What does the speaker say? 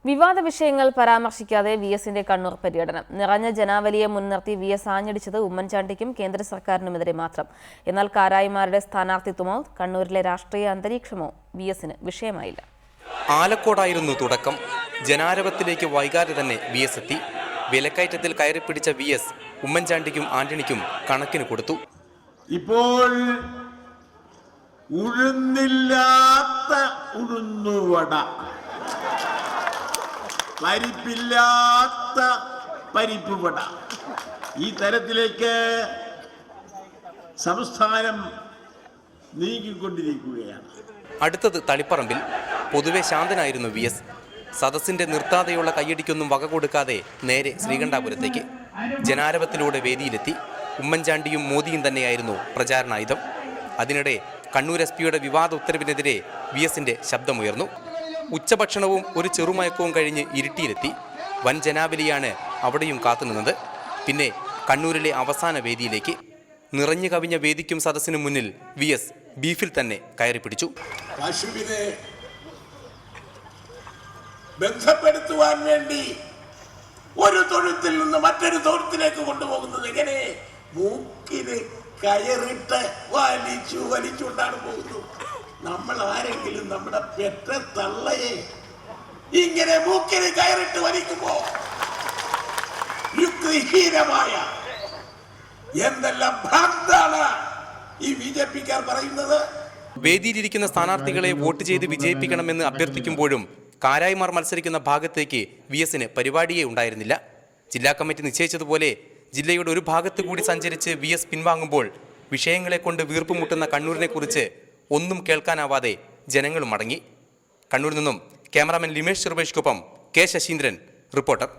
വിവാദ വിഷയങ്ങൾ പരാമർശിക്കാതെ വി.എസിന്റെ കണ്ണൂർ പര്യടനം. നിറഞ്ഞ ജനാവലിയെ മുൻനിർത്തി വി.എസ് ആഞ്ഞടിച്ചത് ഉമ്മൻചാണ്ടിക്കും കേന്ദ്ര സർക്കാരിനുമെതിരെ മാത്രം. എന്നാൽ കാരായിമാരുടെ സ്ഥാനാർത്ഥിത്വമോ കണ്ണൂരിലെ രാഷ്ട്രീയ അന്തരീക്ഷമോ വി.എസിന് വിഷയമായില്ല. ആലക്കോടായിരുന്നു തുടക്കം. ജനാരവത്തിലേക്ക് വൈകാതെ തന്നെ വി.എസ് എത്തി. വിലക്കയറ്റത്തിൽ കയറിപ്പിടിച്ച വി.എസ് ഉമ്മൻചാണ്ടിക്കും ആന്റണിക്കും കണക്കിന് കൊടുത്തു. ഇപ്പോൾ ഉഴുന്നില്ലാത്ത ഉഴുന്നുവട, പരിപ്പില്ലാത്ത പരിപ്പുവട, ഈ തരത്തിലേക്ക് സംസ്ഥാനം നീങ്ങിക്കൊണ്ടിരിക്കുകയാണ്. അടുത്തത് തളിപ്പറമ്പിൽ. പൊതുവെ ശാന്തനായിരുന്നു വി.എസ്. സദസ്സിന്റെ നിർത്താതെയുള്ള കയ്യടിക്കൊന്നും വക കൊടുക്കാതെ നേരെ ശ്രീകണ്ഠാപുരത്തേക്ക്. ജനാരവത്തിലൂടെ വേദിയിലെത്തി. ഉമ്മൻചാണ്ടിയും മോദിയും തന്നെയായിരുന്നു പ്രചാരണായുധം. അതിനിടെ കണ്ണൂർ എസ്.പിയുടെ വിവാദ ഉത്തരവിനെതിരെ വി.എസിന്റെ ശബ്ദമുയർന്നു. ഉച്ചഭക്ഷണവും ഒരു ചെറുമയക്കവും കഴിഞ്ഞ് ഇരുട്ടിയിലെത്തി. വൻ ജനാവലിയാണ് അവിടെയും കാത്തുനിന്നത്. പിന്നെ കണ്ണൂരിലെ അവസാന വേദിയിലേക്ക്. നിറഞ്ഞു കവിഞ്ഞ വേദിക്കും സദസ്സിനും മുന്നിൽ വി.എസ് ബീഫിൽ തന്നെ കയറിപ്പിടിച്ചു. പശുവിനെ ബന്ധപ്പെടുത്തുവാൻ വേണ്ടി ഒരു തൊഴുത്തിൽ നിന്ന് മറ്റൊരു തൊഴുത്തിലേക്ക് കൊണ്ടുപോകുന്നത് എങ്ങനെ? മൂക്കിന് കയറിട്ട് വലിച്ചുകൊണ്ടാണ് പോകുന്നത്. നമ്മൾ ആരെങ്കിലും നമ്മുടെ പെറ്റ തള്ളയെ ഇങ്ങനെ മൂക്കിന് കയറിട്ട് വലിക്കുമ്പോ യുക്തിഹീനമായ എന്തെല്ലാം ഭ്രാന്താണ് ഈ ബി.ജെ.പിക്കാർ പറയുന്നത്. വേദിയിലിരിക്കുന്ന സ്ഥാനാർത്ഥികളെ വോട്ട് ചെയ്ത് വിജയിപ്പിക്കണമെന്ന് അഭ്യർത്ഥിക്കുമ്പോഴും കാരായിമാർ മത്സരിക്കുന്ന ഭാഗത്തേക്ക് വി.എസിന് പരിപാടിയേ ഉണ്ടായിരുന്നില്ല. ജില്ലാ കമ്മിറ്റി നിശ്ചയിച്ചതുപോലെ ജില്ലയുടെ ഒരു ഭാഗത്ത് കൂടി സഞ്ചരിച്ച് വി.എസ് പിൻവാങ്ങുമ്പോൾ വിഷയങ്ങളെ കൊണ്ട് വീർപ്പുമുട്ടുന്ന കണ്ണൂരിനെ കുറിച്ച് ഒന്നും കേൾക്കാനാവാതെ ജനങ്ങളും മടങ്ങി. കണ്ണൂരിൽ നിന്നും ക്യാമറാമാൻ ലിമേഷ് ചെറുബേഷ്ക്കൊപ്പം കെ ശശീന്ദ്രൻ, റിപ്പോർട്ടർ.